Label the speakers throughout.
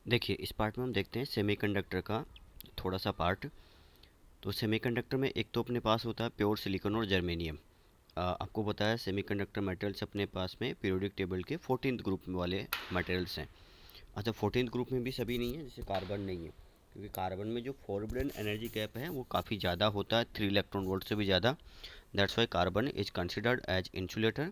Speaker 1: देखिए, इस पार्ट में हम देखते हैं सेमीकंडक्टर का थोड़ा सा पार्ट। तो सेमीकंडक्टर में एक तो अपने पास होता है प्योर सिलिकॉन और जर्मेनियम। आपको पता है सेमीकंडक्टर मटेरियल्स अपने पास में पीरियोडिक टेबल के 14th ग्रुप वाले मटेरियल्स हैं। अच्छा, 14th ग्रुप में भी सभी नहीं है, जैसे कार्बन नहीं है, क्योंकि कार्बन में जो फॉरबिडन एनर्जी गैप है वो काफ़ी ज़्यादा होता है, 3 इलेक्ट्रॉन वोल्ट से भी ज़्यादा। That's why carbon is considered as insulator.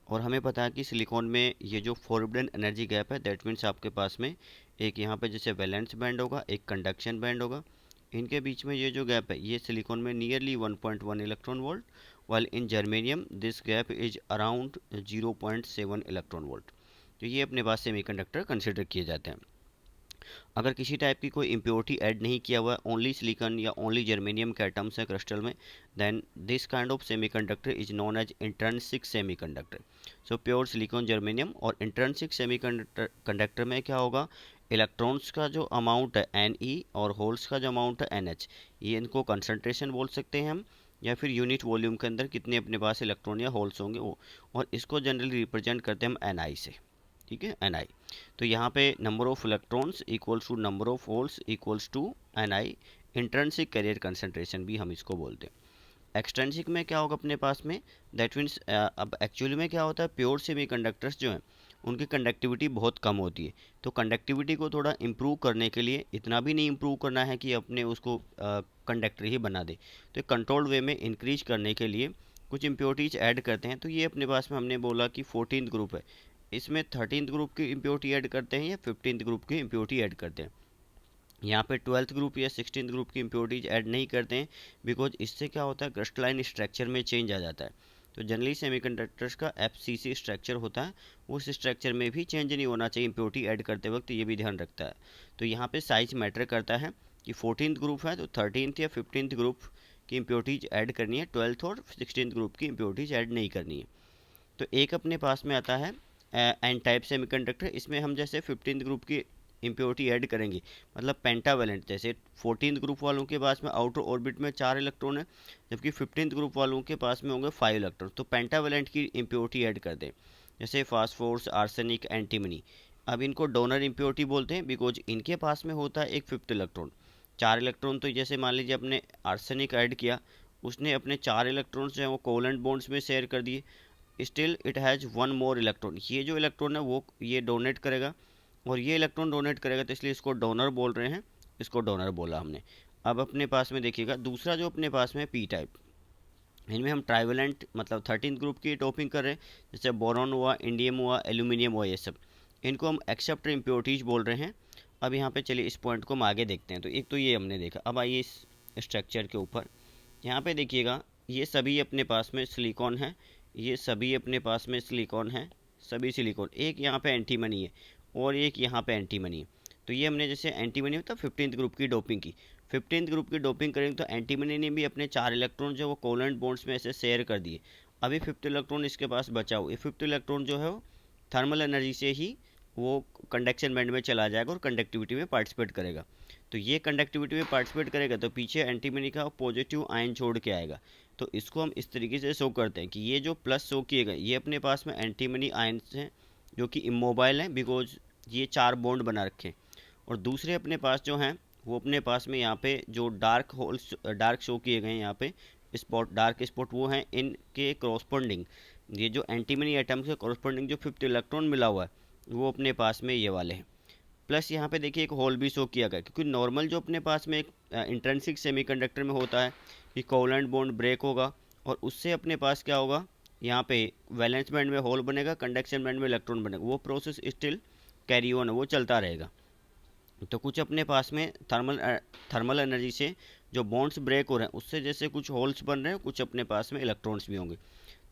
Speaker 1: और हमें पता है कि सिलिकॉन में ये जो फॉरबिडन एनर्जी गैप है, दैट मीन्स आपके पास में एक यहाँ पे जैसे वैलेंस बैंड होगा, एक कंडक्शन बैंड होगा। इनके बीच में ये जो गैप है ये सिलिकॉन में nearly 1.1 electron volt, while in germanium this gap is around 0.7 electron volt. तो ये अपने पास सेमीकंडक्टर कंसिडर किए जाते हैं। अगर किसी टाइप की कोई इम्प्योरिटी ऐड नहीं किया हुआ है, ओनली सिलिकॉन या ओनली जर्मेनियम के एटम्स है क्रिस्टल में, then this kind of semiconductor is known as intrinsic semiconductor. So pure silicon germanium और इंट्रिंसिक सेमीकंडक्टर कंडक्टर में क्या होगा, इलेक्ट्रॉन्स का जो अमाउंट है Ne और होल्स का जो अमाउंट है NH, ये इनको कंसंट्रेशन बोल सकते हैं हम, या फिर यूनिट वॉल्यूम के अंदर कितने अपने पास इलेक्ट्रॉन या होल्स होंगे वो। और इसको जनरली रिप्रेजेंट करते हैं हम Ni से। ठीक है, Ni। तो यहाँ पे number of electrons equals to number of holes equals to Ni। Intrinsic carrier concentration भी हम इसको बोलते हैं। एक्सट्रिंसिक में क्या होगा अपने पास में, दैट मीन्स अब एक्चुअली में क्या होता है, प्योर सेमीकंडक्टर्स जो हैं उनकी कंडक्टिविटी बहुत कम होती है। तो कंडक्टिविटी को थोड़ा इम्प्रूव करने के लिए, इतना भी नहीं इम्प्रूव करना है कि अपने उसको कंडक्टर ही बना दे, तो कंट्रोल्ड वे में इंक्रीज करने के लिए कुछ इम्प्योरिटीज ऐड करते हैं। तो ये अपने पास में हमने बोला कि 14th ग्रुप है, इसमें 13th ग्रुप की इम्प्योरिटी ऐड करते हैं या 15th ग्रुप की इम्प्योरिटी ऐड करते हैं। यहाँ पे 12th ग्रुप या 16th ग्रुप की इम्प्योरिटीज ऐड नहीं करते हैं, बिकॉज इससे क्या होता है, क्रिस्टलाइन स्ट्रक्चर में चेंज आ जाता है। तो जनरली सेमीकंडक्टर्स का FCC स्ट्रक्चर होता है, उस स्ट्रक्चर में भी चेंज नहीं होना चाहिए इम्प्योरिटी ऐड करते वक्त, ये भी ध्यान रखता है। तो यहाँ पे साइज मैटर करता है कि 14th ग्रुप है तो 13th या 15th ग्रुप की इम्प्योरिटीज ऐड करनी है, 12th और 16th ग्रुप की इम्प्योरिटीज ऐड नहीं करनी है। तो एक अपने पास में आता है एन टाइप सेमीकंडक्टर, इसमें हम जैसे 15th ग्रुप की इम्प्योरिटी ऐड करेंगे, मतलब पेंटावेलेंट। जैसे 14th ग्रुप वालों के पास में आउटर ऑर्बिट में 4 इलेक्ट्रॉन है, जबकि 15th ग्रुप वालों के पास में होंगे 5 इलेक्ट्रॉन। तो पेंटावेलेंट की इम्प्योरिटी ऐड कर दें, जैसे फास्फोर्स, आर्सेनिक, एंटीमनी। अब इनको डोनर इम्प्योरिटी बोलते हैं, बिकॉज इनके पास में होता है एक 5th इलेक्ट्रॉन। 4 इलेक्ट्रॉन, तो जैसे मान लीजिए अपने आर्सेनिक ऐड किया, उसने अपने 4 इलेक्ट्रॉन्स जो हैं वो कोवलेंट बॉन्ड्स में शेयर कर दिए, still it has one more electron. ये जो इलेक्ट्रॉन है वो ये डोनेट करेगा, और ये इलेक्ट्रॉन डोनेट करेगा, तो इसलिए इसको डोनर बोल रहे हैं, इसको डोनर बोला हमने। अब अपने पास में देखिएगा दूसरा जो अपने पास में पी टाइप, इनमें हम ट्राइवेलेंट मतलब 13th ग्रुप की टॉपिंग कर रहे हैं, जैसे बोरॉन हुआ, इंडियम हुआ, एल्यूमिनियम हुआ, ये सब इनको हम एक्सेप्ट इम्प्योरिटीज बोल रहे हैं। अब यहाँ पे चलिए इस पॉइंट को हम आगे देखते हैं। तो एक तो ये हमने देखा, अब आइए इस स्ट्रक्चर के ऊपर। यहाँ पे देखिएगा ये सभी अपने पास में सिलिकॉन है, ये सभी अपने पास में सिलिकॉन है, सभी सिलिकॉन। एक यहाँ पे एंटीमनी है और एक यहाँ पे एंटीमनी है। तो ये हमने जैसे एंटीमनी मतलब 15th ग्रुप की डोपिंग की, 15th ग्रुप की डोपिंग करेंगे तो एंटीमनी ने भी अपने 4 इलेक्ट्रॉन जो वो कोवलेंट बॉन्ड्स में ऐसे शेयर कर दिए। अभी 5th इलेक्ट्रॉन इसके पास बचा हुआ, ये 5th इलेक्ट्रॉन जो है वो थर्मल एनर्जी से ही वो कंडक्शन बैंड में चला जाएगा और कंडक्टिविटी में पार्टिसिपेट करेगा। तो ये कंडक्टिविटी में पार्टिसिपेट करेगा तो पीछे एंटीमनी का पॉजिटिव आयन छोड़ के आएगा। तो इसको हम इस तरीके से शो करते हैं कि ये जो प्लस शो किए गए ये अपने पास में एंटीमनी आयन्स हैं, जो कि इमोबाइल हैं, बिकॉज ये 4 बॉन्ड बना रखे हैं। और दूसरे अपने पास जो हैं वो अपने पास में यहाँ पे जो डार्क होल्स डार्क शो किए गए हैं, यहाँ पे स्पॉट, डार्क स्पॉट, वो हैं इनके कॉरस्पॉन्डिंग, ये जो एंटीमनी एटम्स के कॉरस्पॉन्डिंग जो 5th इलेक्ट्रॉन मिला हुआ है वो अपने पास में ये वाले हैं। प्लस यहाँ पे देखिए एक होल भी शो किया गया, क्योंकि नॉर्मल जो अपने पास में एक इंट्रिंसिक सेमीकंडक्टर में होता है कि कोवलेंट बॉन्ड ब्रेक होगा और उससे अपने पास क्या होगा, यहाँ पे वैलेंस बैंड में होल बनेगा, कंडक्शन बैंड में इलेक्ट्रॉन बनेगा, वो प्रोसेस स्टिल कैरी ऑन है, वो चलता रहेगा। तो कुछ अपने पास में थर्मल एनर्जी से जो बॉन्ड्स ब्रेक हो रहे हैं उससे जैसे कुछ होल्स बन रहे हैं, कुछ अपने पास में इलेक्ट्रॉन्स भी होंगे।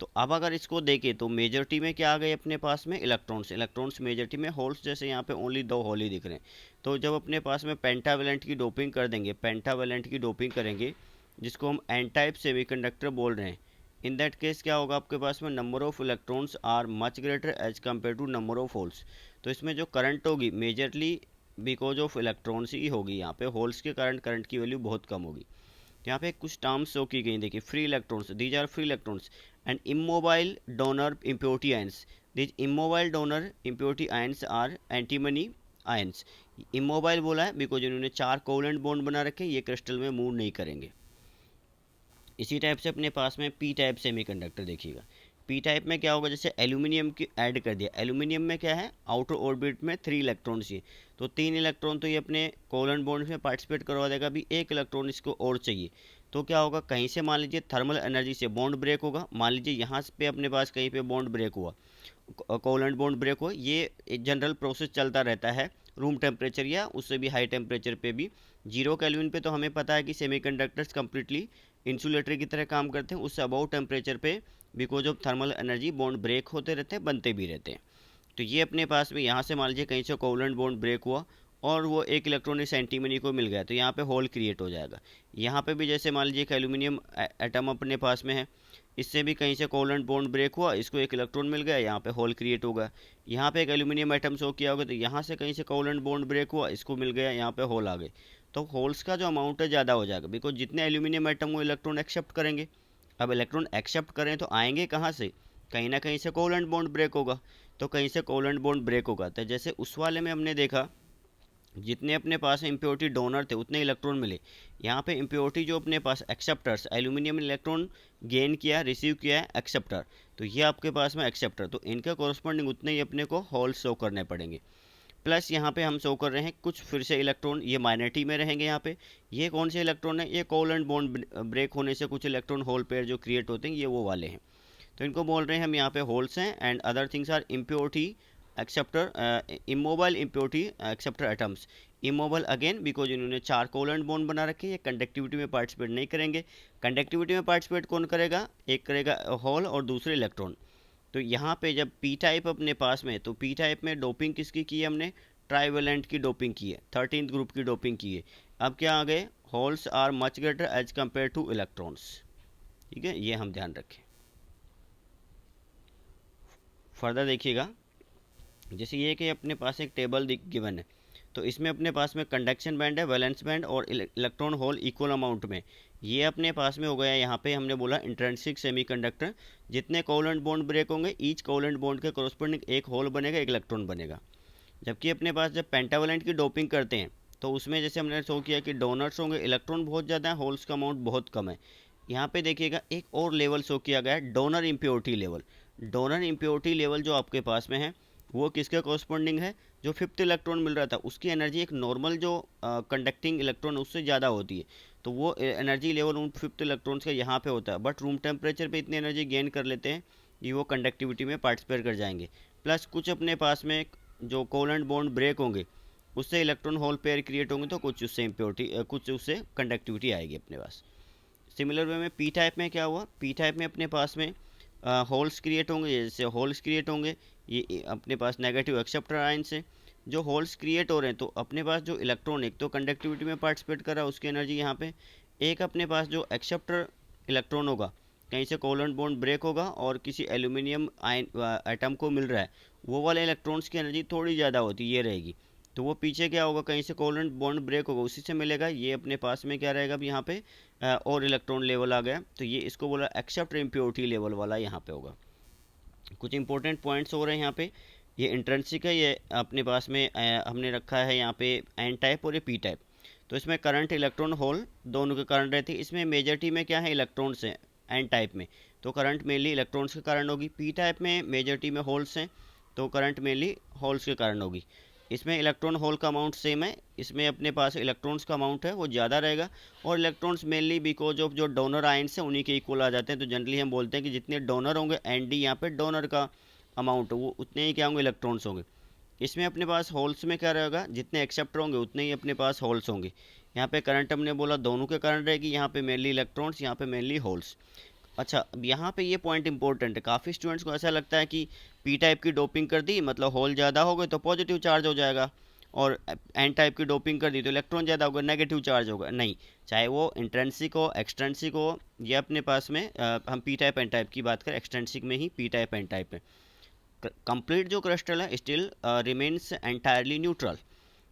Speaker 1: तो अब अगर इसको देखें तो मेजॉरिटी में क्या आ गए अपने पास में इलेक्ट्रॉन्स, इलेक्ट्रॉन्स मेजॉरिटी में, होल्स जैसे यहाँ पे ओनली 2 होल ही दिख रहे हैं। तो जब अपने पास में पेंटावेलेंट की डोपिंग कर देंगे, पेंटावेलेंट की डोपिंग करेंगे, जिसको हम एन टाइप सेमीकंडक्टर बोल रहे हैं, इन दैट केस क्या होगा, आपके पास में number of electrons are much greater as compare to number of holes. तो इसमें जो करंट होगी मेजरली बिकॉज ऑफ इलेक्ट्रॉन्स ही होगी, यहाँ पे होल्स के कारण करंट की वैल्यू बहुत कम होगी। यहाँ पे कुछ टर्म्स शो की गई, देखिए free electrons, these are free electrons and immobile donor impurity ions, these immobile donor impurity ions are antimony ions. Immobile बोला है बिकॉज इन्होंने 4 कोवेलेंट बॉन्ड बना रखे, ये क्रिस्टल में मूव नहीं करेंगे। इसी टाइप से अपने पास में पी टाइप सेमीकंडक्टर देखिएगा। पी टाइप में क्या होगा, जैसे एल्यूमिनियम की ऐड कर दिया, एल्यूमिनियम में क्या है, आउटर ऑर्बिट में 3 इलेक्ट्रॉन चाहिए, तो 3 इलेक्ट्रॉन तो ये अपने कोवेलेंट बॉन्ड में पार्टिसिपेट करवा देगा, अभी 1 इलेक्ट्रॉन इसको और चाहिए। तो क्या होगा, कहीं से मान लीजिए थर्मल एनर्जी से बॉन्ड ब्रेक होगा, मान लीजिए यहाँ पे अपने पास कहीं पे बॉन्ड ब्रेक हुआ, कोवेलेंट बॉन्ड ब्रेक हो, ये एक जनरल प्रोसेस चलता रहता है रूम टेम्परेचर या उससे भी हाई टेम्परेचर पे भी। 0 केल्विन पे तो हमें पता है कि सेमीकंडक्टर्स कंप्लीटली इंसुलेटर की तरह काम करते हैं, उससे अबाउ टेम्परेचर पे because of thermal energy bond break होते रहते हैं, बनते भी रहते हैं। तो ये अपने पास में यहाँ से मान लीजिए कहीं से कोवेलेंट बॉन्ड ब्रेक हुआ और वो 1 इलेक्ट्रॉन इस एंटीमनी को मिल गया, तो यहाँ पे होल क्रिएट हो जाएगा। यहाँ पे भी जैसे मान लीजिए कि एल्यूमिनियम एटम अपने पास में है, इससे भी कहीं से कोवेलेंट बॉन्ड ब्रेक हुआ, इसको 1 इलेक्ट्रॉन मिल गया, यहाँ पे होल क्रिएट होगा। यहाँ पे एक एल्यूमिनियम एटम शो किया होगा, तो यहाँ से कहीं से कोवेलेंट बॉन्ड ब्रेक हुआ, इसको मिल गया, यहाँ पे होल आ गए। तो होल्स का जो अमाउंट है ज़्यादा हो जाएगा, बिकॉज जितने एल्यूमिनियम एटम वो इलेक्ट्रॉन एक्सेप्ट करेंगे। अब इलेक्ट्रॉन एक्सेप्ट करें तो आएंगे कहाँ से, कहीं ना कहीं से कोवेलेंट बॉन्ड ब्रेक होगा, तो कहीं से कोवेलेंट बॉन्ड ब्रेक होगा। तो जैसे उस वाले में हमने देखा जितने अपने पास इम्प्योरिटी डोनर थे उतने इलेक्ट्रॉन मिले, यहाँ पे इम्प्योरिटी जो अपने पास एक्सेप्टर्स, एल्यूमिनियम इलेक्ट्रॉन गेन किया, रिसीव किया है एक्सेप्टर, तो ये आपके पास में एक्सेप्टर, तो इनके कॉरस्पॉन्डिंग उतने ही अपने को होल शो करने पड़ेंगे। प्लस यहाँ पे हम शो कर रहे हैं कुछ फिर से इलेक्ट्रॉन, ये माइनॉरिटी में रहेंगे यहाँ पे। ये कौन से इलेक्ट्रॉन है, ये कोवेलेंट बॉन्ड ब्रेक होने से कुछ इलेक्ट्रॉन होल पेयर जो क्रिएट होते हैं, ये वो वाले हैं। तो इनको बोल रहे हैं हम यहाँ पे होल्स हैं, and other things are impurity acceptor, immobile impurity acceptor atoms. Immobile again because इन्होंने 4 कोवेलेंट बॉन्ड बना रखे, ये कंडक्टिविटी में पार्टिसिपेट नहीं करेंगे। कंडक्टिविटी में पार्टिसिपेट कौन करेगा, एक करेगा होल और दूसरे इलेक्ट्रॉन। तो यहाँ पे जब पी टाइप अपने पास में, तो पी टाइप में डोपिंग किसकी की है हमने, ट्राइवेलेंट की डोपिंग की है, 13th ग्रुप की डोपिंग की है। अब क्या आ गए, holes are much greater as compare to electrons. ठीक है, ये हम ध्यान रखें। फर्दर देखिएगा, जैसे ये कि अपने पास एक टेबल गिवन है, तो इसमें अपने पास में कंडक्शन बैंड है, वैलेंस बैंड और इलेक्ट्रॉन होल इक्वल अमाउंट में, ये अपने पास में हो गया। यहाँ पे हमने बोला इंट्रिंसिक सेमीकंडक्टर, जितने कोवेलेंट बॉन्ड ब्रेक होंगे ईच कोवेलेंट बॉन्ड के कॉरस्पॉन्डिंग एक होल बनेगा, एक इलेक्ट्रॉन बनेगा। जबकि अपने पास जब पेंटावलेंट की डोपिंग करते हैं, तो उसमें जैसे हमने शो किया कि डोनर्स होंगे, इलेक्ट्रॉन बहुत ज़्यादा है, होल्स का अमाउंट बहुत कम है। यहाँ पे देखिएगा एक और लेवल शो किया गया है, donor impurity level. Donor impurity level जो आपके पास में है वो किसके कॉरस्पॉन्डिंग है, जो 5th इलेक्ट्रॉन मिल रहा था उसकी एनर्जी एक नॉर्मल जो कंडक्टिंग इलेक्ट्रॉन उससे ज़्यादा होती है, तो वो एनर्जी लेवल उन 5th इलेक्ट्रॉन्स का यहाँ पे होता है। बट रूम टेम्परेचर पे इतनी एनर्जी गेन कर लेते हैं कि वो कंडक्टिविटी में पार्टिसिपेट कर जाएंगे। प्लस कुछ अपने पास में जो कोवेलेंट बॉन्ड ब्रेक होंगे उससे इलेक्ट्रॉन होल पेयर क्रिएट होंगे, तो कुछ उससे इम्प्योरिटी, कुछ उससे कंडक्टिविटी आएगी अपने पास। सिमिलर वे में पी टाइप में क्या हुआ, पी टाइप में अपने पास में होल्स क्रिएट होंगे, जैसे होल्स क्रिएट होंगे, ये अपने पास नेगेटिव एक्सेप्टर आयन से जो होल्स क्रिएट हो रहे हैं, तो अपने पास जो इलेक्ट्रॉन एक तो कंडक्टिविटी में पार्टिसिपेट कर रहा है उसकी एनर्जी यहाँ पे, एक अपने पास जो एक्सेप्टर इलेक्ट्रॉन होगा कहीं से कोवेलेंट बॉन्ड ब्रेक होगा और किसी एल्यूमिनियम आयन एटम को मिल रहा है, वो वाले इलेक्ट्रॉन्स की एनर्जी थोड़ी ज़्यादा होती है, ये रहेगी। तो वो पीछे क्या होगा, कहीं से कोवेलेंट बॉन्ड ब्रेक होगा उसी से मिलेगा, ये अपने पास में क्या रहेगा, अब यहाँ पे और इलेक्ट्रॉन लेवल आ गया, तो ये इसको बोला एक्सेप्ट इम्प्योरिटी लेवल वाला यहाँ पे होगा। कुछ इंपॉर्टेंट पॉइंट्स हो रहे हैं यहाँ पे, ये इंट्रिंसिक है, ये अपने पास में हमने रखा है यहाँ पे एन टाइप और ये पी टाइप। तो इसमें करंट इलेक्ट्रॉन होल दोनों के कारण रहती है, इसमें मेजॉरिटी में क्या है, इलेक्ट्रॉन्स हैं एन टाइप में, तो करंट मेनली इलेक्ट्रॉन्स के कारण होगी। पी टाइप में मेजॉरिटी में होल्स हैं, तो करंट मेनली होल्स के कारण होगी। इसमें इलेक्ट्रॉन होल का अमाउंट सेम है, इसमें अपने पास इलेक्ट्रॉन्स का अमाउंट है वो ज़्यादा रहेगा, और इलेक्ट्रॉन्स मेनली बिकॉज ऑफ जो डोनर आयंस हैं उन्हीं के इक्वल आ जाते हैं। तो जनरली हम बोलते हैं कि जितने डोनर होंगे एन डी, यहाँ पे डोनर का अमाउंट वो उतने ही क्या होंगे, इलेक्ट्रॉन्स होंगे। इसमें अपने पास होल्स में क्या रहेगा, जितने एक्सेप्टर होंगे उतने ही अपने पास होल्स होंगे। यहाँ पे करंट हमने बोला दोनों के कारण रहेगी, यहाँ पे मेनली इलेक्ट्रॉन्स, यहाँ पे मेनली होल्स। अच्छा, अब यहाँ पे ये पॉइंट इंपॉर्टेंट है, काफ़ी स्टूडेंट्स को ऐसा लगता है कि पी टाइप की डोपिंग कर दी मतलब होल ज़्यादा हो गए तो पॉजिटिव चार्ज हो जाएगा, और एन टाइप की डोपिंग कर दी तो इलेक्ट्रॉन ज़्यादा होगा, नेगेटिव चार्ज होगा। नहीं, चाहे वो इंट्रेंसिक हो एक्सट्रेंसिक हो, ये अपने पास में हम पी टाइप एन टाइप की बात करें, एक्सट्रेंसिक में ही पी टाइप एन टाइप में कंप्लीट जो क्रिस्टल है still remains entirely neutral,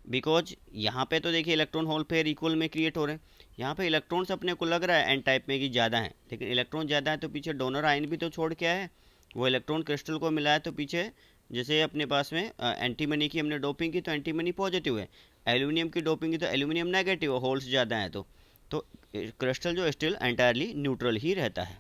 Speaker 1: because यहाँ पे तो देखिए इलेक्ट्रॉन होल पेयर इक्वल में क्रिएट हो रहे हैं, यहाँ पे इलेक्ट्रॉन्स अपने को लग रहा है एन टाइप में कि ज़्यादा है, लेकिन इलेक्ट्रॉन ज़्यादा है तो पीछे डोनर आयन भी तो छोड़ के आया है, वो इलेक्ट्रॉन क्रिस्टल को मिला है तो पीछे जैसे अपने पास में एंटीमनी की हमने डोपिंग की तो एंटीमनी पॉजिटिव है, एल्यूमिनियम की डोपिंग की तो एल्यूमिनियम नेगेटिव है, होल्स ज़्यादा हैं तो क्रिस्टल जो स्टिल एंटायरली न्यूट्रल ही रहता है।